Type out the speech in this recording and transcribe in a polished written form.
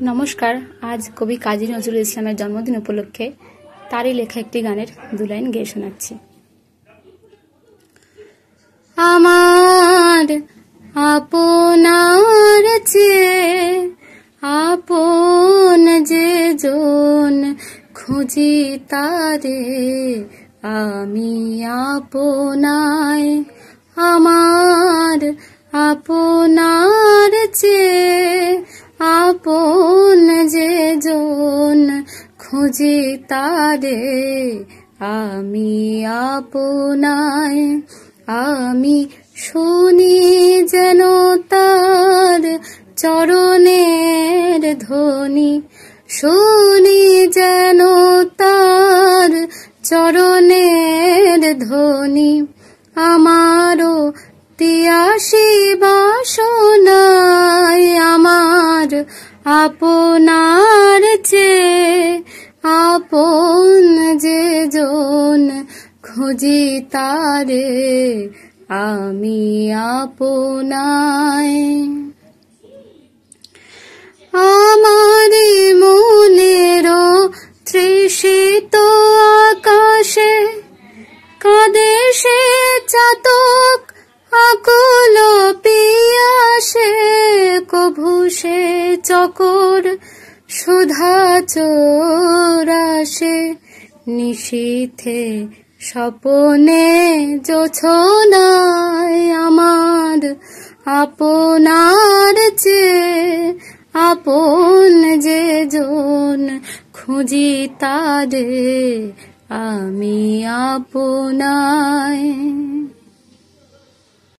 নমস্কার। আজ কবি কাজী নজরুল ইসলামের জন্মদিন উপলক্ষে তারই লেখা একটি গানের দু লাইন গেয়ে শোনাচ্ছি। আমার আপনার চেয়ে আপন যে জন খুঁজি তারে আমি আপনায়। আমার আপনার চেয়ে আপন যে জন খুঁজি তারে আমি আপনায়। আমি শুনি যেন তার চরণের ধ্বনি, শুনি যেন তার চরণের ধ্বনি। আমারও তিয়াসী বাসনায় আমার আপনার চেয়ে আপন যে জন খুঁজি তারে আমি আপনায়। আমার মনের তৃষিত আকাশে কাঁদে সে চাতক আকুল পিয়াসে, কভু সে চকর সুধা চোরাসে। নিশীথে স্বপনে জোছনায় আমার আপনার চেয়ে আপন যে জন খুঁজি তারে আমি আপনায়।